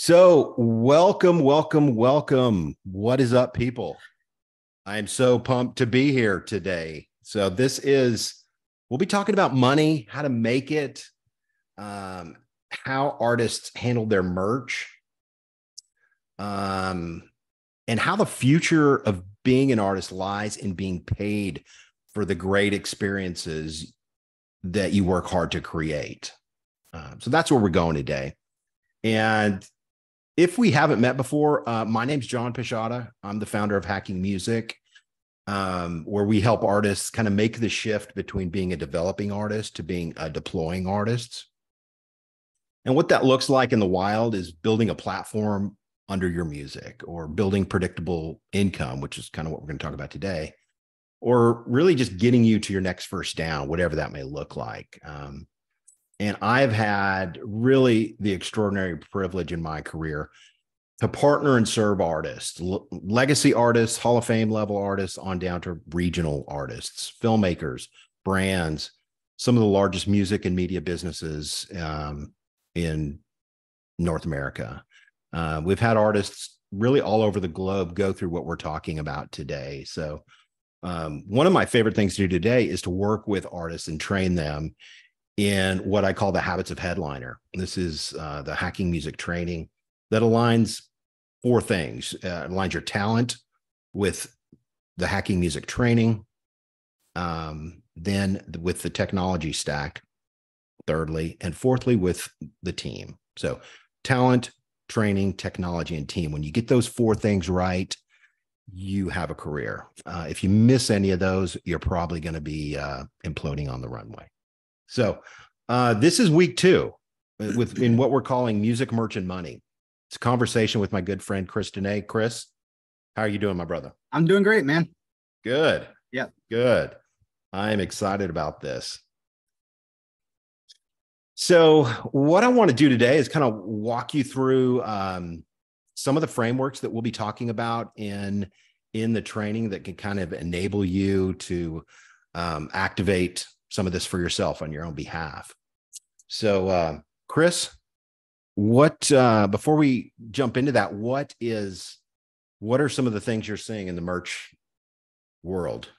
So, welcome, welcome, welcome. What is up, people? I'm so pumped to be here today. We'll be talking about money, how to make it, how artists handle their merch, and how the future of being an artist lies in being paid for the great experiences that you work hard to create. So that's where we're going today. And if we haven't met before, my name's John Pichata. I'm the founder of Hacking Music, where we help artists kind of make the shift between being a developing artist to being a deploying artist. And what that looks like in the wild is building a platform under your music, or building predictable income, which is kind of what we're going to talk about today, or really just getting you to your next first down, whatever that may look like. And I've had really the extraordinary privilege in my career to partner and serve artists, legacy artists, Hall of Fame level artists, on down to regional artists, filmmakers, brands, some of the largest music and media businesses in North America. We've had artists really all over the globe go through what we're talking about today. So one of my favorite things to do today is to work with artists and train them in what I call the habits of headliner. This is the hacking music training that aligns four things. Aligns your talent with the hacking music training, then with the technology stack, thirdly, and fourthly, with the team. So talent, training, technology, and team. When you get those four things right, you have a career. If you miss any of those, you're probably going to be imploding on the runway. So this is week 2 in what we're calling Music, Merch, and Money. It's a conversation with my good friend, Chris Dene. Chris, how are you doing, my brother? I'm doing great, man. Good. Yeah. Good. I'm excited about this. So what I want to do today is kind of walk you through some of the frameworks that we'll be talking about in the training that can kind of enable you to activate some of this for yourself on your own behalf. So, Chris, before we jump into that, what are some of the things you're seeing in the merch world?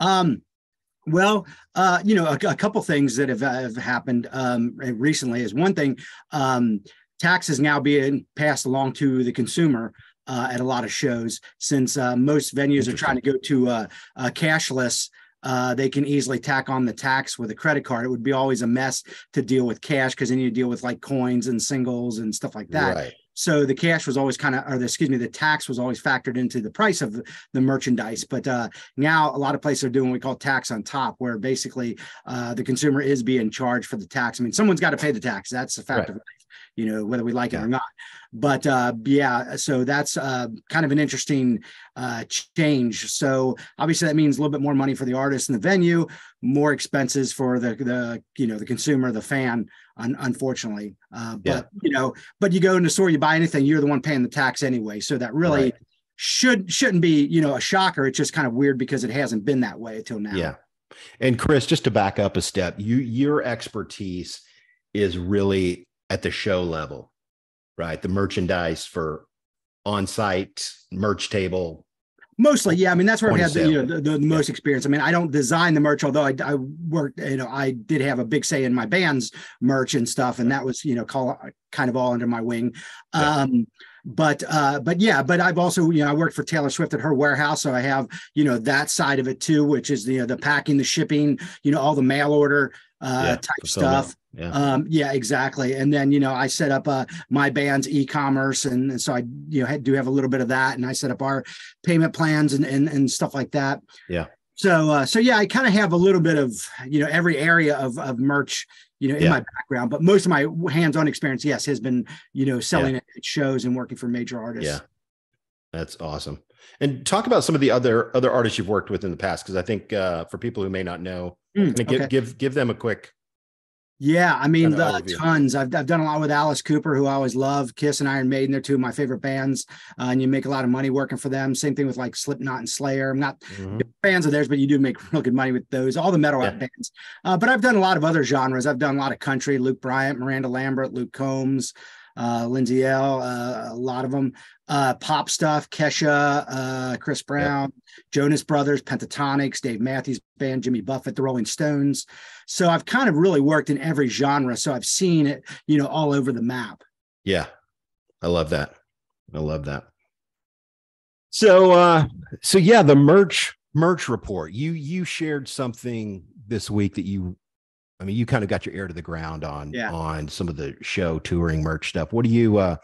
Well, a couple things that have happened recently is one thing, tax is now being passed along to the consumer at a lot of shows, since most venues are trying to go to cashless. They can easily tack on the tax with a credit card. It would be always a mess to deal with cash, because then you deal with like coins and singles and stuff like that. Right. So the cash was always the tax was always factored into the price of the merchandise. But now a lot of places are doing what we call tax on top, where basically the consumer is being charged for the tax. I mean, someone's got to pay the tax. That's a fact of life, whether we like it or not. But so that's kind of an interesting change. So obviously that means a little bit more money for the artist and the venue, more expenses for the consumer, the fan, unfortunately. But you go in the store, you buy anything, you're the one paying the tax anyway. So that really shouldn't be, a shocker. It's just kind of weird because it hasn't been that way until now. Yeah. And Chris, just to back up a step, your expertise is really at the show level, right? The merchandise for on-site merch table. Mostly, yeah. I mean, that's where I've had the most experience. I mean, I don't design the merch, although I worked, I did have a big say in my band's merch and stuff, and that was, kind of all under my wing. But I've also, I worked for Taylor Swift at her warehouse, so I have, that side of it too, which is the packing, the shipping, all the mail order type stuff. Yeah, exactly. And then, I set up my band's e-commerce. And so I, do have a little bit of that. And I set up our payment plans and stuff like that. Yeah. So yeah, I kind of have a little bit of, every area of merch, in my background, but most of my hands-on experience, yes, has been, selling at shows and working for major artists. Yeah. That's awesome. And talk about some of the other artists you've worked with in the past, because I think for people who may not know, give them a quick. Yeah, I mean, tons. I've done a lot with Alice Cooper, who I always love. Kiss and Iron Maiden, they're two of my favorite bands, and you make a lot of money working for them. Same thing with like Slipknot and Slayer. I'm not fans of theirs, but you do make real good money with those. All the metal bands. But I've done a lot of other genres. I've done a lot of country. Luke Bryant, Miranda Lambert, Luke Combs. Lindsay L, a lot of them, pop stuff, Kesha, Chris Brown, Jonas Brothers, Pentatonics, Dave Matthews Band, Jimmy Buffett, the Rolling Stones. So I've kind of really worked in every genre. So I've seen it, all over the map. Yeah. I love that. I love that. So yeah, the merch report. You shared something this week that you kind of got your ear to the ground on some of the show touring merch stuff. What do you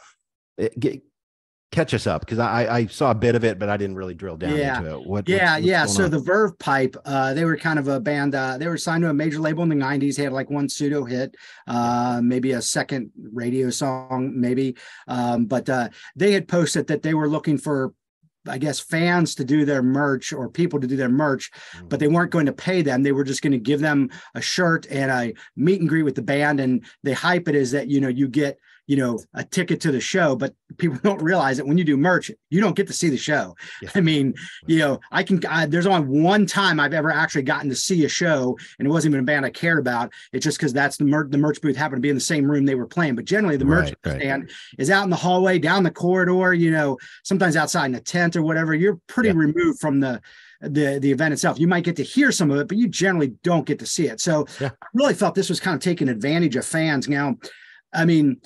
catch us up? Because I saw a bit of it, but I didn't really drill down into it. What's So the Verve Pipe, they were kind of a band. They were signed to a major label in the 90s. They had like one pseudo hit, maybe a second radio song, maybe. But they had posted that they were looking for, I guess, fans to do their merch or people to do their merch, but they weren't going to pay them. They were just going to give them a shirt and a meet and greet with the band. And they hype it as that, you get, a ticket to the show, but people don't realize that when you do merch, you don't get to see the show. Yeah. I mean, there's only one time I've ever actually gotten to see a show, and it wasn't even a band I cared about. It's just because that's the merch booth happened to be in the same room they were playing. But generally the merch stand is out in the hallway, down the corridor, sometimes outside in a tent or whatever. You're pretty removed from the event itself. You might get to hear some of it, but you generally don't get to see it. So I really felt this was kind of taking advantage of fans. Now, I mean,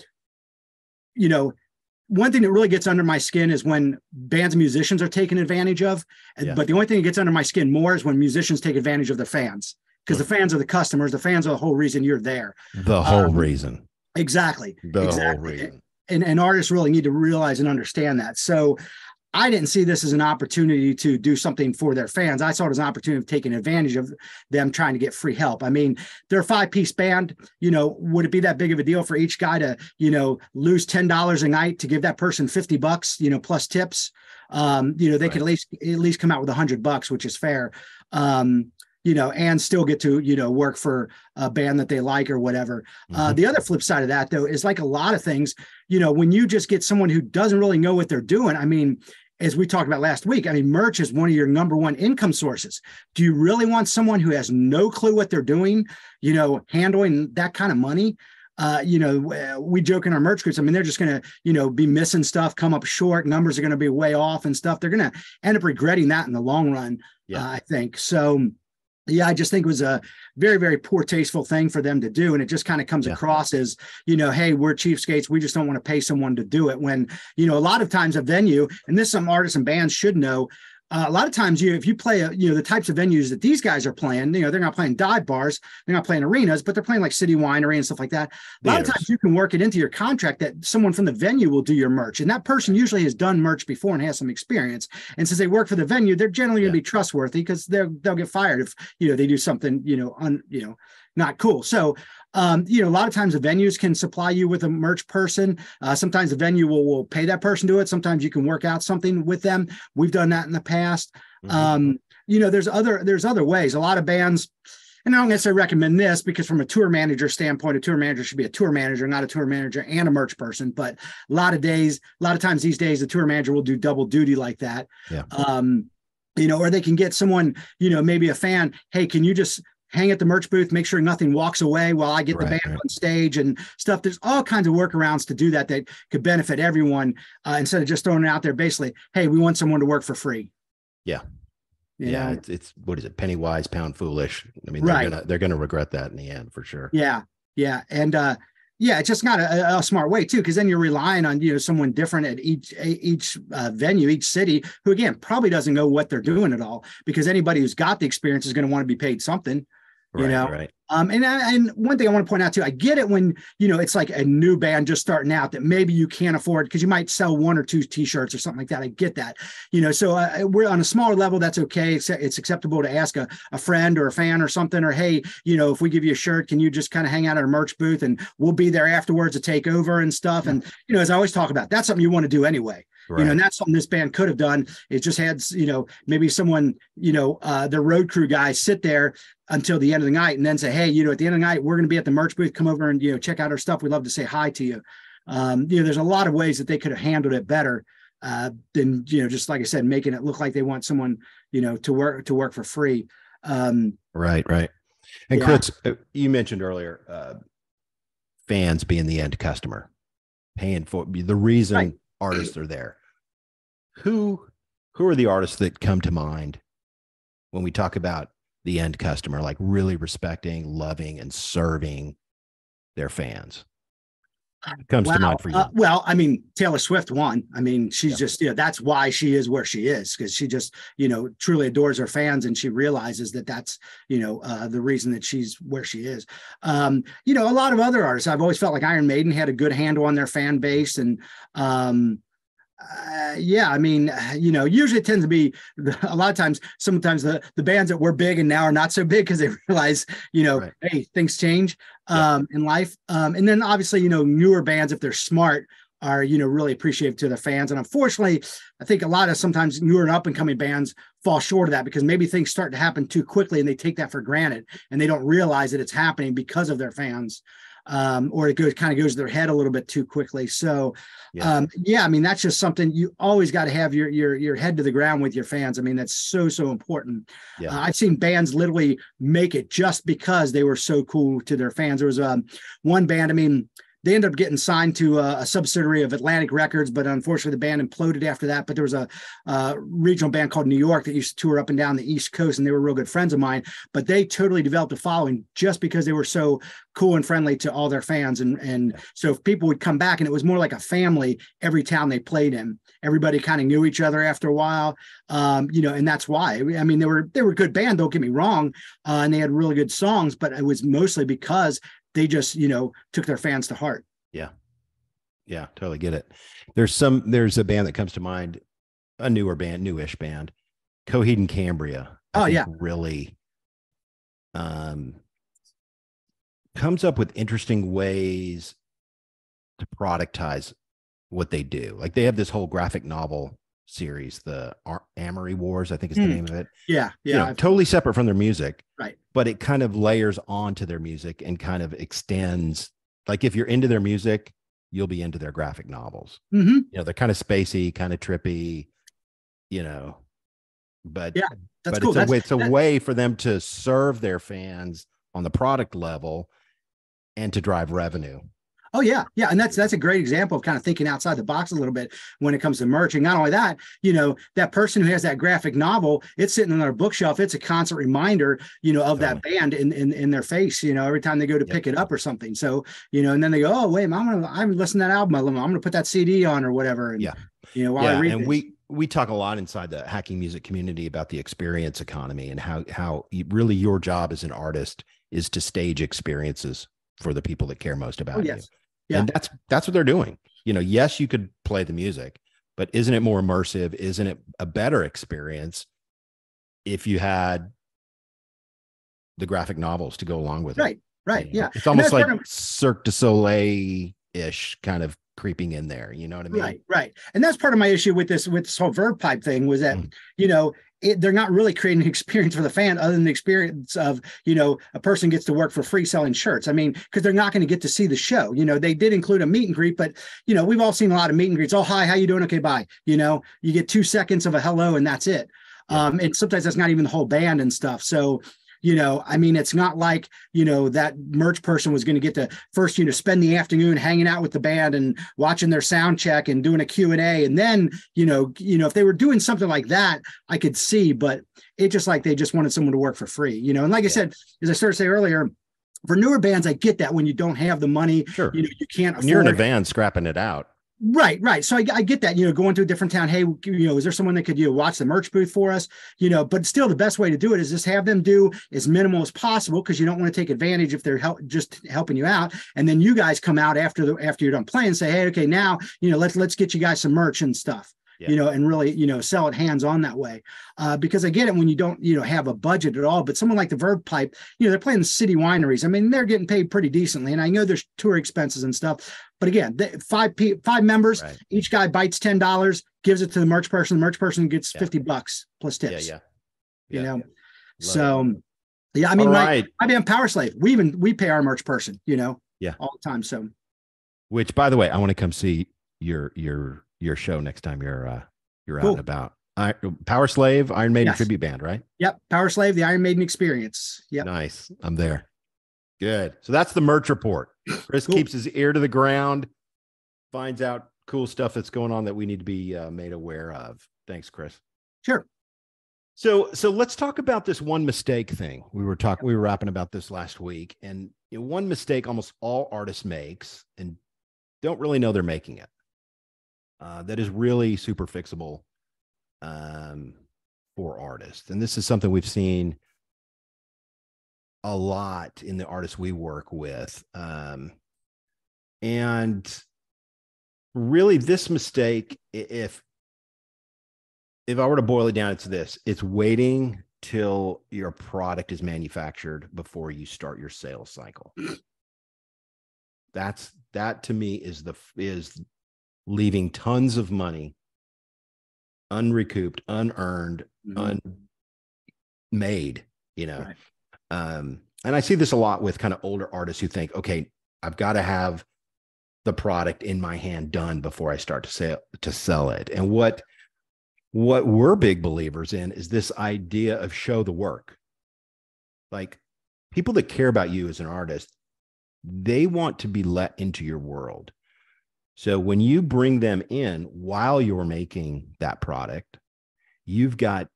one thing that really gets under my skin is when bands and musicians are taken advantage of. But the only thing that gets under my skin more is when musicians take advantage of their fans, because the fans are the customers. The fans are the whole reason you're there. The whole reason. Exactly. The whole reason. And artists really need to realize and understand that. So I didn't see this as an opportunity to do something for their fans. I saw it as an opportunity of taking advantage of them trying to get free help. I mean, they're a 5-piece band. Would it be that big of a deal for each guy to, lose $10 a night to give that person $50, plus tips? They could at least come out with $100, which is fair. And still get to, work for a band that they like or whatever. The other flip side of that, though, is like a lot of things, when you just get someone who doesn't really know what they're doing. I mean, as we talked about last week, I mean, merch is one of your number one income sources. Do you really want someone who has no clue what they're doing, handling that kind of money? We joke in our merch groups. I mean, they're just going to, be missing stuff, come up short. Numbers are going to be way off and stuff. They're going to end up regretting that in the long run, I think. So, yeah, I just think it was a very, very poor tasteful thing for them to do. And it just kind of comes across as, hey, we're cheapskates. We just don't want to pay someone to do it. When, a lot of times a venue, and this some artists and bands should know, a lot of times if you play, the types of venues that these guys are playing, they're not playing dive bars, they're not playing arenas, but they're playing like City Winery and stuff like that. A lot of times you can work it into your contract that someone from the venue will do your merch. And that person usually has done merch before and has some experience. And since they work for the venue, they're generally going to be trustworthy, because they'll get fired if, they do something, not cool. So, a lot of times the venues can supply you with a merch person. Sometimes the venue will pay that person to do it. Sometimes you can work out something with them. We've done that in the past. There's other ways. A lot of bands, and I don't necessarily recommend this, because from a tour manager standpoint, a tour manager should be a tour manager, not a tour manager and a merch person. But a lot of times these days, the tour manager will do double duty like that. Or they can get someone, maybe a fan, hey, can you just hang at the merch booth, make sure nothing walks away while I get the band on stage and stuff. There's all kinds of workarounds to do that could benefit everyone, instead of just throwing it out there basically, hey, we want someone to work for free. It's what is it, penny wise, pound foolish. I mean, they're gonna regret that in the end for sure. And it's just not a smart way too, because then you're relying on someone different at each venue, each city, who again probably doesn't know what they're doing at all, because anybody who's got the experience is going to want to be paid something. And one thing I want to point out too, I get it when, it's like a new band just starting out that maybe you can't afford, because you might sell 1 or 2 t-shirts or something like that. I get that, so we're on a smaller level. That's okay. It's acceptable to ask a friend or a fan or something, or, hey, if we give you a shirt, can you just kind of hang out at a merch booth and we'll be there afterwards to take over and stuff. And, as I always talk about, that's something you want to do anyway. And that's something this band could have done. It just had, maybe someone, their road crew guys sit there until the end of the night and then say, hey, at the end of the night, we're going to be at the merch booth. Come over and, check out our stuff. We'd love to say hi to you. There's a lot of ways that they could have handled it better than, just like I said, making it look like they want someone, to work for free. Right. And Chris, you mentioned earlier, fans being the end customer. paying for the reason Right. artists are there. Who are the artists that come to mind when we talk about the end customer, like really respecting, loving, and serving their fans? Comes to mind for you? Well, I mean, Taylor Swift won. I mean, she's just, that's why she is where she is, because she just, truly adores her fans, and she realizes that that's, the reason that she's where she is. A lot of other artists, I've always felt like Iron Maiden had a good handle on their fan base, and I mean, usually it tends to be a lot of times, sometimes the bands that were big and now are not so big because they realize, right. Hey, things change in life. And then obviously, newer bands, if they're smart, are, really appreciative to their fans. And unfortunately, I think a lot of sometimes newer and up and coming bands fall short of that because maybe things start to happen too quickly and they take that for granted and they don't realize that it's happening because of their fans. Or it kind of goes to their head a little bit too quickly. So, I mean, that's just something you always got to have your head to the ground with your fans. I mean, that's so important. Yeah. I've seen bands literally make it just because they were so cool to their fans. There was one band, I mean, they ended up getting signed to a subsidiary of Atlantic Records, but unfortunately the band imploded after that. But there was a regional band called New York that used to tour up and down the East Coast, and they were real good friends of mine. But they totally developed a following just because they were so cool and friendly to all their fans. And so if people would come back, and it was more like a family every town they played in. Everybody kind of knew each other after a while, and that's why. I mean, they were a good band, don't get me wrong, and they had really good songs, but it was mostly because they just, took their fans to heart. Yeah. Yeah, totally get it. There's a band that comes to mind, a newish band, Coheed and Cambria. Really comes up with interesting ways to productize what they do. Like they have this whole graphic novel series, the Amory Wars, I think is the name of it. Yeah. Totally separate from their music. Right. But it kind of layers onto their music and kind of extends. Like if you're into their music, you'll be into their graphic novels. Mm-hmm. They're kind of spacey, kind of trippy, but yeah, that's cool. It's a way for them to serve their fans on the product level and to drive revenue. Oh yeah. And that's a great example of kind of thinking outside the box a little bit when it comes to merch. And not only that, that person who has that graphic novel, it's sitting on their bookshelf. It's a constant reminder, of that band in their face, every time they go to pick it up or something. So, and then they go, oh wait, I'm listening to that album. I'm going to put that CD on or whatever. And, while I read and this. we talk a lot inside the hacking music community about the experience economy and how really your job as an artist is to stage experiences for the people that care most about you. Yeah. And that's what they're doing. Yes, you could play the music, but isn't it more immersive? Isn't it a better experience if you had the graphic novels to go along with it? Right. Yeah. It's almost like Cirque du Soleil-ish kind of creeping in there. You know what I mean? Right. And that's part of my issue with this whole verb pipe thing was that, they're not really creating an experience for the fan other than the experience of, a person gets to work for free selling shirts. I mean, because they're not going to get to see the show. They did include a meet and greet, but, we've all seen a lot of meet and greets. Oh, hi, how you doing? Okay, bye. You get 2 seconds of a hello and that's it. And sometimes that's not even the whole band and stuff. So, I mean, it's not like, that merch person was going to get to first, spend the afternoon hanging out with the band and watching their sound check and doing a Q&A. And then, if they were doing something like that, I could see, but it just like they just wanted someone to work for free, and like I said, as I started to say earlier, for newer bands, I get that when you don't have the money, sure. You can't afford. You're in a van scrapping it out. Right. So I get that, going to a different town. Hey, is there someone that could, watch the merch booth for us? But still the best way to do it is just have them do as minimal as possible because you don't want to take advantage if they're just helping you out. And then you guys come out after you're done playing and say, hey, okay, now, let's get you guys some merch and stuff. And really, sell it hands on that way. Because I get it when you don't, have a budget at all. But someone like the Verb Pipe, they're playing the city wineries. I mean, they're getting paid pretty decently. And I know there's tour expenses and stuff. But again, five members, right. Each guy bites $10, gives it to the merch person. The merch person gets $50 plus tips. Yeah. So, yeah, I mean, right. my band Power Slave, we pay our merch person, all the time. So, which, by the way, I want to come see your show next time you're cool. Out and about. Power Slave, Iron Maiden tribute band, right? Yep. Power Slave, the Iron Maiden experience. Yep. Nice. I'm there. Good. So that's the merch report. Chris keeps his ear to the ground. finds out cool stuff that's going on that we need to be made aware of. Thanks, Chris. Sure. So let's talk about this one mistake thing. We were rapping about this last week, and one mistake almost all artists makes and don't really know they're making it. That is really super fixable for artists. And this is something we've seen a lot in the artists we work with. And really this mistake, if I were to boil it down, it's this: it's waiting till your product is manufactured before you start your sales cycle. That to me is leaving tons of money unrecouped, unearned, unmade, Right. And I see this a lot with kind of older artists who think, okay, I've got to have the product in my hand done before I start to sell it. And what we're big believers in is this idea of show the work. Like, people that care about you as an artist, they want to be let into your world. So when you bring them in while you're making that product, you've got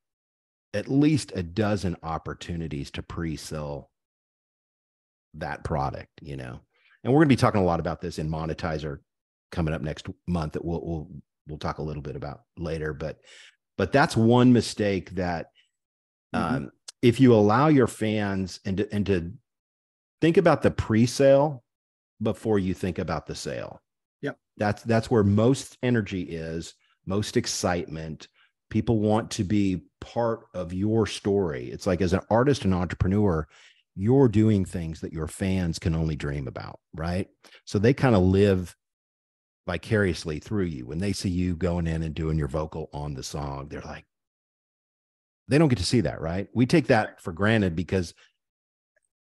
at least a dozen opportunities to pre-sell that product, And we're going to be talking a lot about this in Monetizr coming up next month that we'll talk a little bit about later. But that's one mistake that if you allow your fans and to think about the pre-sale before you think about the sale. Yep. That's where most energy is, most excitement. People want to be part of your story. It's like, as an artist and entrepreneur, you're doing things that your fans can only dream about, right? So they kind of live vicariously through you. When they see you going in and doing your vocal on the song, they're like, they don't get to see that, right? We take that for granted because,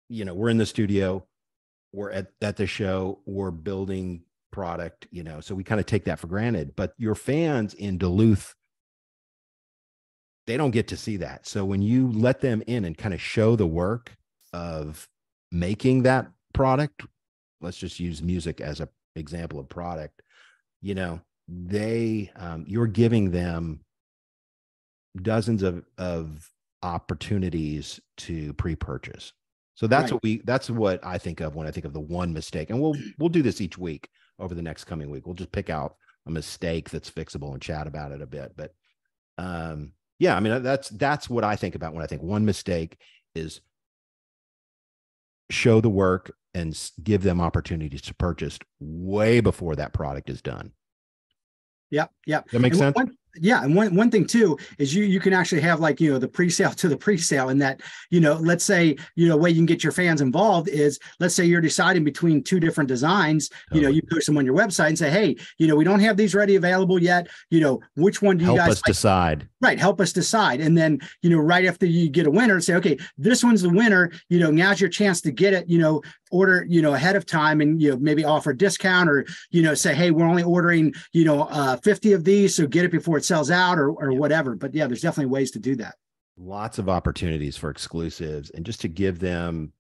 we're in the studio, we're at the show, we're building product, so we kind of take that for granted. But your fans in Duluth, they don't get to see that. So when you let them in and kind of show the work of making that product, let's just use music as an example of product, you're giving them dozens of opportunities to pre-purchase. So that's right. That's what I think of when I think of the one mistake. And we'll do this each week over the next coming week. We'll just pick out a mistake that's fixable and chat about it a bit. But yeah, I mean, that's what I think about when I think one mistake is show the work and give them opportunities to purchase way before that product is done. Yeah. That makes sense? And one thing too is you can actually have, like, the pre-sale to the pre-sale, and that, let's say, way you can get your fans involved is, let's say you're deciding between two different designs. Totally. You post them on your website and say, hey, we don't have these ready available yet. Which one do you guys help us decide? Right. Help us decide. And then, right after you get a winner, say, okay, this one's the winner, now's your chance to get it, order, ahead of time, and, maybe offer a discount, or, say, hey, we're only ordering, 50 of these, so get it before it sells out, or whatever. But yeah, there's definitely ways to do that. Lots of opportunities for exclusives, and just to give them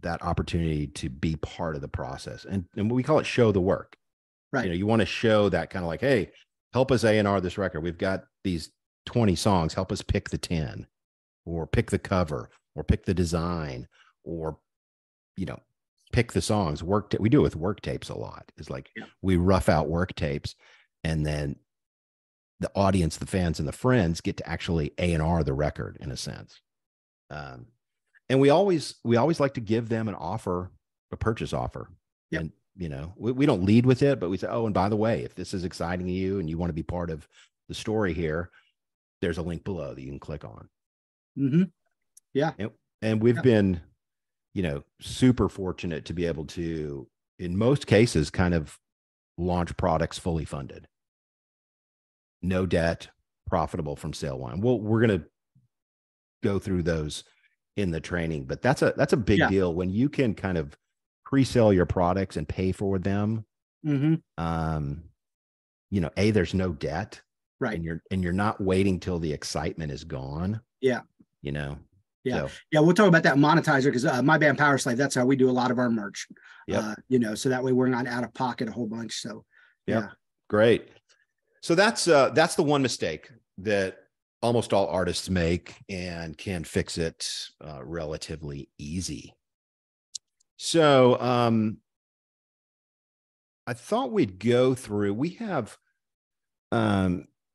that opportunity to be part of the process. And we call it show the work. Right. You want to show that kind of like, hey, help us A&R this record. We've got these 20 songs. Help us pick the 10, or pick the cover, or pick the design, or, pick the songs. We do it with work tapes a lot. It's like, we rough out work tapes, and then the audience, the fans, and the friends get to actually A&R the record in a sense. And we always like to give them a purchase offer. Yep. And, we don't lead with it, but we say, oh, and by the way, if this is exciting to you and you want to be part of the story here, there's a link below that you can click on. Mm-hmm. Yeah. And we've been, super fortunate to be able to, in most cases, kind of launch products fully funded. No debt, profitable from sale one. We're going to go through those in the training, but that's a big deal when you can kind of pre-sell your products and pay for them. Mm-hmm. There's no debt, right? And you're not waiting till the excitement is gone. Yeah. Yeah. So. Yeah. We'll talk about that in Monetizr, because my band Power Slave, that's how we do a lot of our merch. Yep. So that way we're not out of pocket a whole bunch. So Yep. Yeah. Great. So that's the one mistake that almost all artists make and can fix it relatively easy. So I thought we'd go through, we have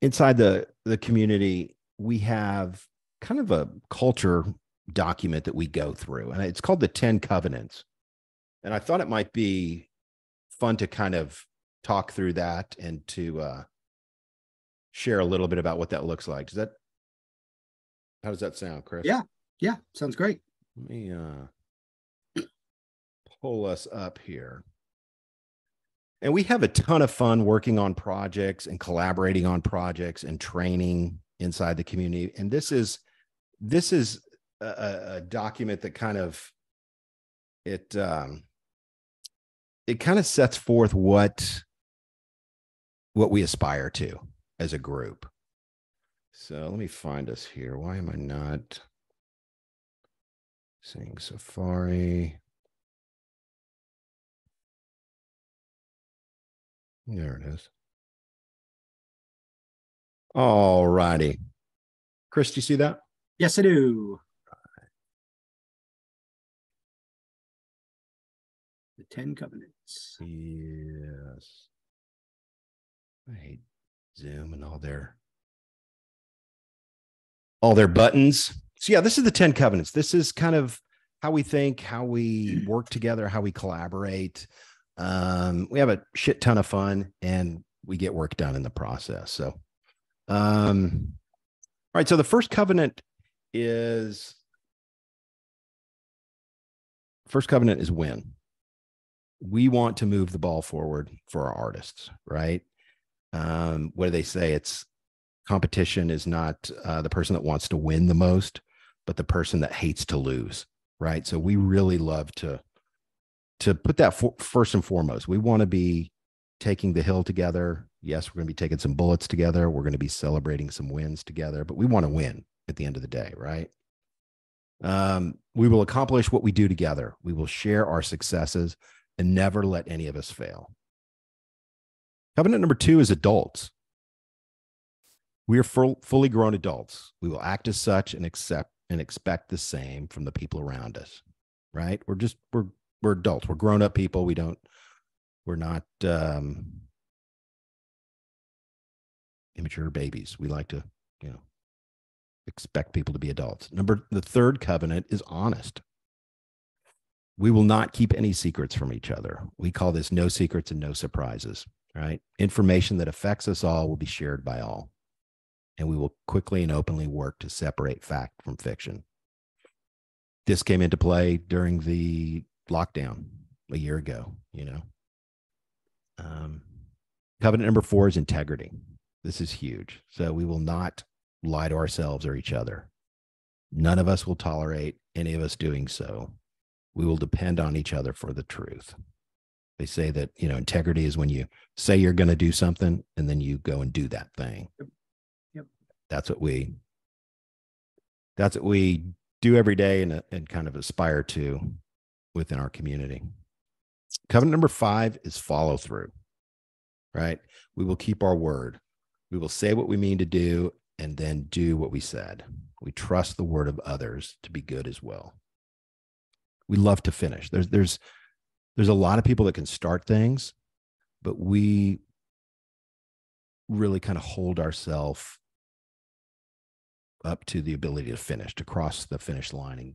inside the community, we have kind of a culture document that we go through, and it's called the 10 Covenants. And I thought it might be fun to kind of talk through that and to share a little bit about what that looks like. How does that sound, Chris? Yeah. Yeah. Sounds great. Let me pull us up here. And we have a ton of fun working on projects and collaborating on projects and training inside the community. And this is a document that kind of it kind of sets forth what we aspire to as a group. So let me find us here. Why am I not seeing Safari? There it is. All righty. Chris, do you see that? Yes, I do. The 10 Covenants. Yes. I hate Zoom and all their buttons. So yeah, this is the 10 Covenants. This is kind of how we think, how we work together, how we collaborate. We have a shit ton of fun and we get work done in the process. So, all right. So the first covenant is win. We want to move the ball forward for our artists, right? What do they say? It's competition is not the person that wants to win the most, but the person that hates to lose, right? So we really love to put that first and foremost. We want to be taking the hill together. Yes, we're going to be taking some bullets together. We're going to be celebrating some wins together, but we want to win at the end of the day, right? We will accomplish what we do together. We will share our successes and never let any of us fail. Covenant number 2 is adults. We are fully grown adults. We will act as such and accept and expect the same from the people around us, right? We're adults. We're grown-up people. We're not immature babies. We like to, expect people to be adults. The third covenant is honest. We will not keep any secrets from each other. We call this no secrets and no surprises, right? Information that affects us all will be shared by all. And we will quickly and openly work to separate fact from fiction. This came into play during the lockdown a year ago, Covenant number 4 is integrity. This is huge. So we will not lie to ourselves or each other. None of us will tolerate any of us doing so. We will depend on each other for the truth. They say that, integrity is when you say you're going to do something and then you go and do that thing. Yep. That's what we do every day and kind of aspire to within our community. Covenant number 5 is follow through, right? We will keep our word. We will say what we mean to do and then do what we said. We trust the word of others to be good as well. We love to finish. There's a lot of people that can start things, but we really kind of hold ourselves up to the ability to finish, to cross the finish line and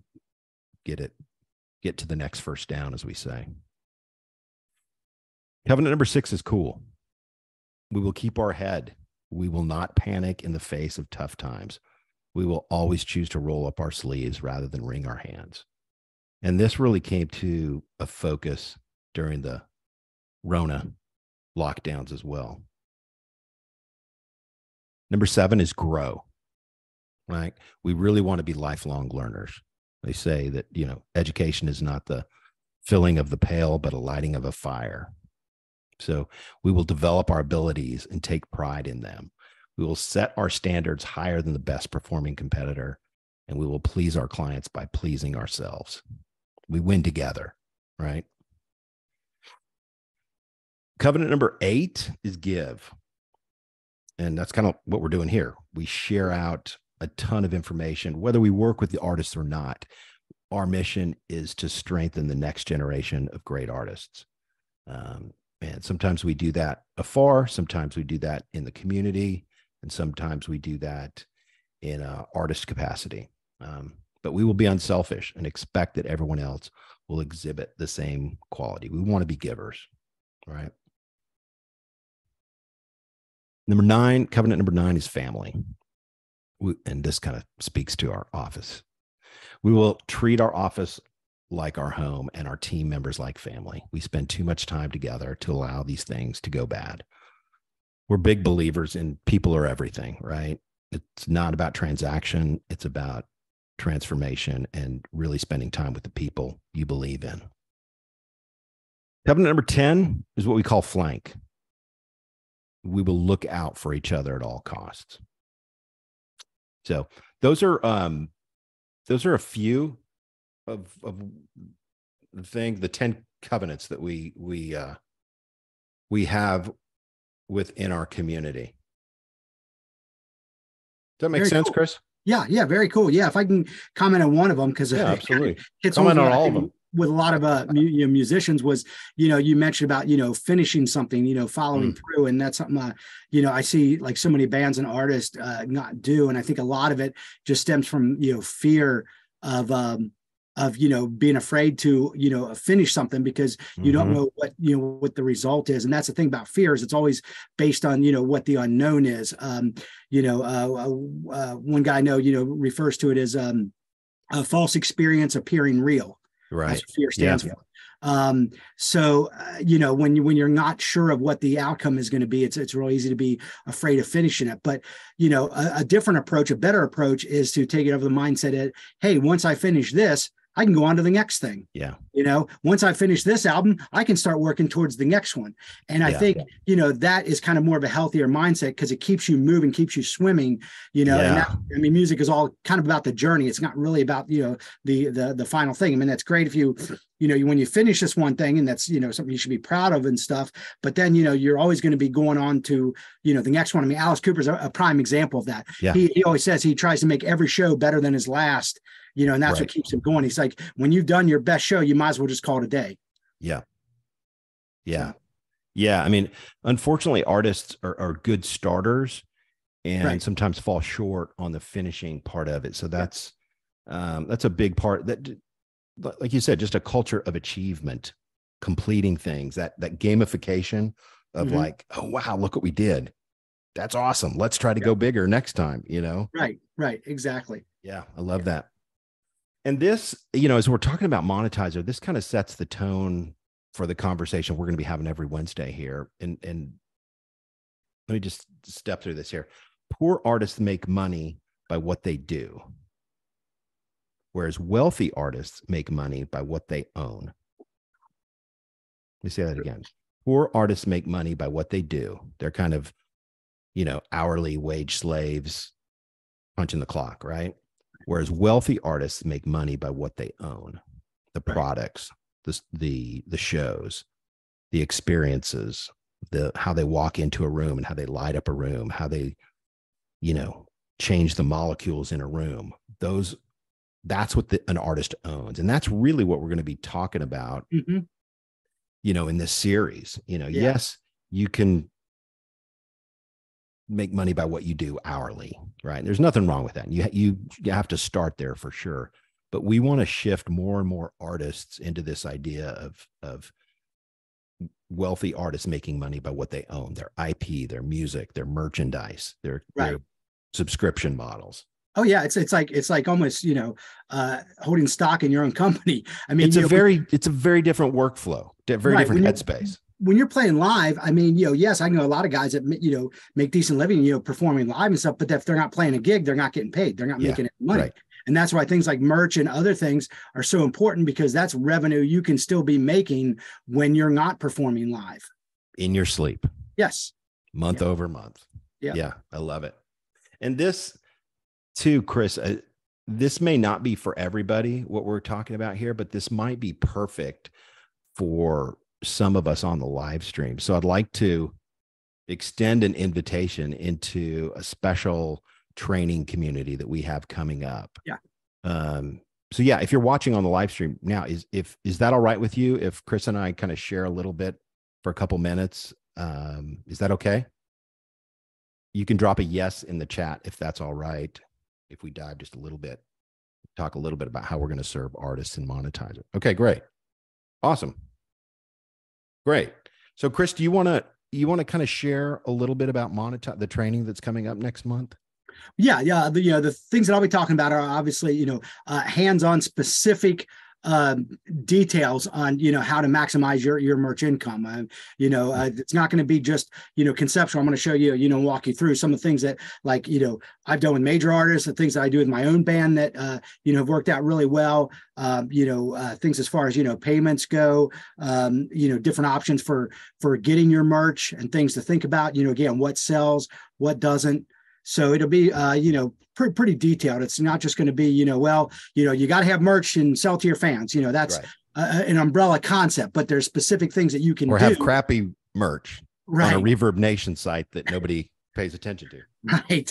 get to the next first down, as we say. Covenant number 6 is cool. We will keep our head. We will not panic in the face of tough times. We will always choose to roll up our sleeves rather than wring our hands. And this really came to a focus during the Rona lockdowns as well. Number 7 is grow, right? We really want to be lifelong learners. They say that, education is not the filling of the pail, but a lighting of a fire. So we will develop our abilities and take pride in them. We will set our standards higher than the best performing competitor, and we will please our clients by pleasing ourselves. We win together, right? Covenant number 8 is give. And that's kind of what we're doing here. We share out a ton of information, whether we work with the artists or not. Our mission is to strengthen the next generation of great artists. And sometimes we do that afar. Sometimes we do that in the community. And sometimes we do that in an artist capacity. But we will be unselfish and expect that everyone else will exhibit the same quality. We want to be givers, right? Covenant number 9 is family. And this kind of speaks to our office. We will treat our office like our home and our team members like family. We spend too much time together to allow these things to go bad. We're big believers in people are everything, right? It's not about transaction. It's about transformation and really spending time with the people you believe in. Covenant number 10 is what we call flank. We will look out for each other at all costs. So those are a few of the 10 covenants that we have within our community. Does that make sense, cool. Chris? Yeah, very cool. Yeah, if I can comment on one of them, because yeah, absolutely. It's comment on all of them. With a lot of musicians was, you mentioned about, finishing something, following through. And that's something, I see like so many bands and artists not do. And I think a lot of it just stems from, fear of being afraid to, finish something because you don't know what the result is. And that's the thing about fear is it's always based on, what the unknown is. One guy I know, refers to it as a false experience appearing real. Right. That's what fear stands for. So, when you're not sure of what the outcome is going to be, it's really easy to be afraid of finishing it. But, a different approach, a better approach is to take it over the mindset that, hey, once I finish this, I can go on to the next thing. Yeah. Once I finish this album, I can start working towards the next one. And I think, that is kind of more of a healthier mindset because it keeps you moving, keeps you swimming, and that, music is all kind of about the journey. It's not really about, the final thing. I mean, that's great if you when you finish this one thing and that's, something you should be proud of and stuff, but then, you're always going to be going on to, the next one. I mean, Alice Cooper's a prime example of that. Yeah. He always says he tries to make every show better than his last. And that's what keeps him going. He's like, when you've done your best show, you might as well just call it a day. Yeah. Yeah. Yeah. I mean, unfortunately, artists are good starters and sometimes fall short on the finishing part of it. So that's a big part that, like you said, just a culture of achievement, completing things, that gamification of like, oh, wow, look what we did. That's awesome. Let's try to go bigger next time, Right. Exactly. Yeah. I love that. And this, as we're talking about Monetizr, this kind of sets the tone for the conversation we're going to be having every Wednesday here. And let me just step through this here. Poor artists make money by what they do, whereas wealthy artists make money by what they own. Let me say that again. Poor artists make money by what they do. They're kind of, hourly wage slaves punching the clock, right? Whereas wealthy artists make money by what they own, the products, the shows, the experiences, how they walk into a room and how they light up a room, how they, change the molecules in a room. That's what an artist owns. And that's really what we're going to be talking about, in this series. Yes, you can make money by what you do hourly, right? There's nothing wrong with that. You have to start there for sure. But we want to shift more and more artists into this idea of wealthy artists making money by what they own, their IP, their music, their merchandise, their subscription models. Oh yeah, it's like almost holding stock in your own company. I mean, it's a very different workflow, very different headspace. When you're playing live, I mean, yes, I know a lot of guys that make decent living, performing live and stuff. But if they're not playing a gig, they're not getting paid. They're not making any money. Right. And that's why things like merch and other things are so important because that's revenue you can still be making when you're not performing live. In your sleep. Yes. Month over month. Yeah. Yeah. I love it. And this too, Chris, this may not be for everybody what we're talking about here, but this might be perfect for some of us on the live stream. So I'd like to extend an invitation into a special training community that we have coming up. Yeah. So yeah, if you're watching on the live stream now, is that all right with you? If Chris and I kind of share a little bit for a couple minutes, is that okay? You can drop a yes in the chat if that's all right. If we dive just a little bit, talk a little bit about how we're going to serve artists and Monetizr. Okay, great. Awesome. Great. So Chris, do you want to kind of share a little bit about the training that's coming up next month? Yeah. The things that I'll be talking about are obviously, hands-on specific details on, how to maximize your merch income. It's not going to be just, conceptual. I'm going to show you, walk you through some of the things that I've done with major artists, the things that I do with my own band that, have worked out really well. Things as far as, payments go, different options for getting your merch and things to think about, again, what sells, what doesn't. So it'll be, pretty detailed. It's not just going to be, you got to have merch and sell to your fans. That's right. An umbrella concept, but there's specific things that you can do. Have crappy merch on a Reverb Nation site that nobody pays attention to.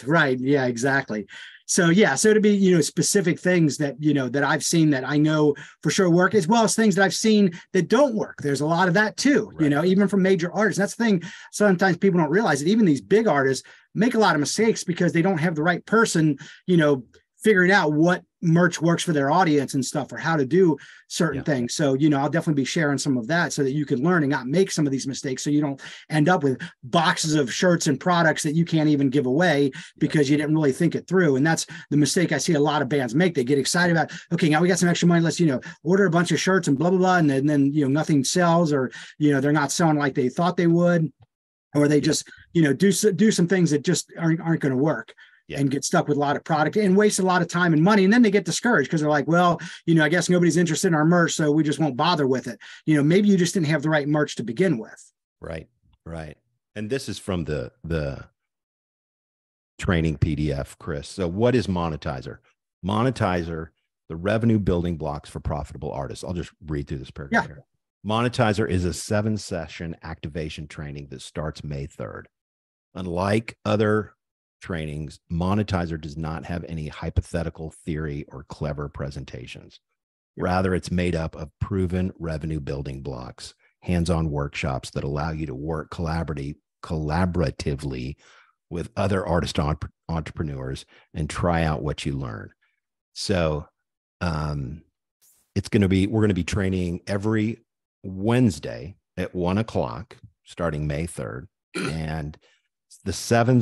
Right. Yeah, exactly. So it'll be, specific things that, that I've seen that I know for sure work, as well as things that I've seen that don't work. There's a lot of that too, right. Even from major artists. That's the thing. Sometimes people don't realize that even these big artists make a lot of mistakes because they don't have the right person, figuring out what merch works for their audience and stuff, or how to do certain things. So, I'll definitely be sharing some of that so that you can learn and not make some of these mistakes. So you don't end up with boxes of shirts and products that you can't even give away because you didn't really think it through. And that's the mistake I see a lot of bands make. They get excited about, okay, now we got some extra money. Let's, order a bunch of shirts and blah, blah, blah. And then, nothing sells, or, they're not selling like they thought they would, or they just, do some things that just aren't going to work. And get stuck with a lot of product and waste a lot of time and money. And then they get discouraged because they're like, well, I guess nobody's interested in our merch, so we just won't bother with it. Maybe you just didn't have the right merch to begin with. Right. And this is from the training PDF, Chris. So what is Monetizr? Monetizr, the revenue building blocks for profitable artists. I'll just read through this paragraph here. Monetizr is a 7-session activation training that starts May 3rd. Unlike other trainings, Monetizr does not have any hypothetical theory or clever presentations. Rather, it's made up of proven revenue building blocks, hands-on workshops that allow you to work collaboratively with other artist entrepreneurs and try out what you learn. So we're going to be training every Wednesday at 1:00 starting May 3rd. And the seven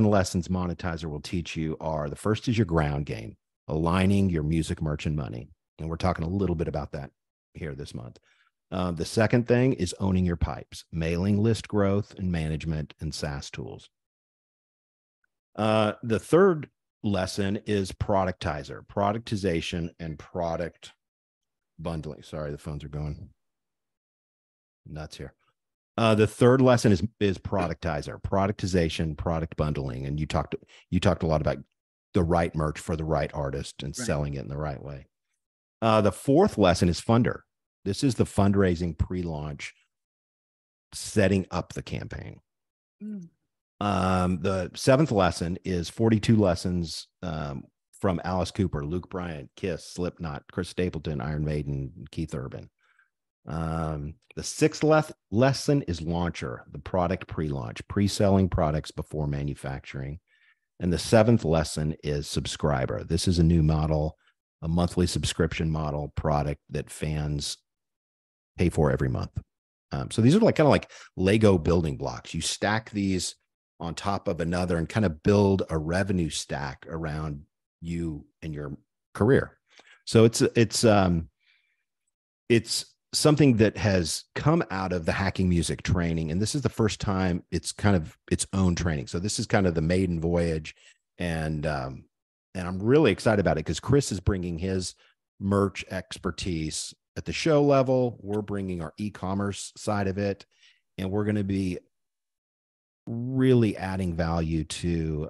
lessons Monetizr will teach you are: the first is your ground game, aligning your music, merch, and money. And we're talking a little bit about that here this month. The second thing is owning your pipes, mailing list growth and management, and SASS tools. The third lesson is Productizr, productization, and product bundling. Sorry, the phones are going nuts here. The third lesson is Productizr, productization, product bundling. And you talked a lot about the right merch for the right artist and selling it in the right way. The fourth lesson is Fundr. This is the fundraising pre-launch, setting up the campaign. The seventh lesson is 42 lessons from Alice Cooper, Luke Bryan, Kiss, Slipknot, Chris Stapleton, Iron Maiden, Keith Urban. The sixth lesson is Launchr, the product pre-launch, pre-selling products before manufacturing. And the seventh lesson is Subscriber. This is a new model, a monthly subscription model product that fans pay for every month. So these are kind of like Lego building blocks. You stack these on top of another and kind of build a revenue stack around you and your career. So it's something that has come out of the hacking music training. And this is the first time it's kind of its own training. So this is kind of the maiden voyage. And I'm really excited about it because Chris is bringing his merch expertise at the show level. We're bringing our e-commerce side of it, and we're going to be really adding value to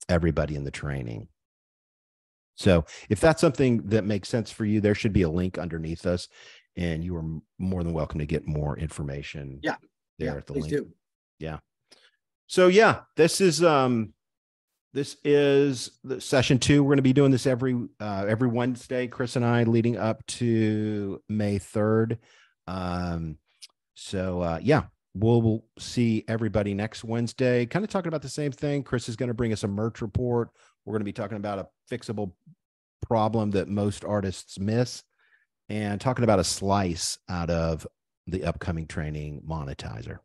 everybody in the training. So if that's something that makes sense for you, there should be a link underneath us. and you are more than welcome to get more information. Yeah. There Yeah, at the please link. do. Yeah. So yeah, this is the session 2. We're going to be doing this every Wednesday, Chris and I, leading up to May 3rd. Yeah, we'll see everybody next Wednesday, kind of talking about the same thing. Chris is going to bring us a merch report. We're going to be talking about a fixable problem that most artists miss, and talking about a slice out of the upcoming training, Monetizr.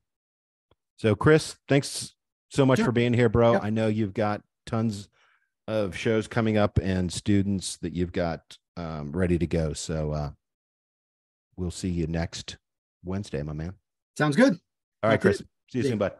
So Chris, thanks so much for being here, bro. I know you've got tons of shows coming up and students that you've got ready to go. So we'll see you next Wednesday, my man. Sounds good. All right, Chris. See you soon, bud.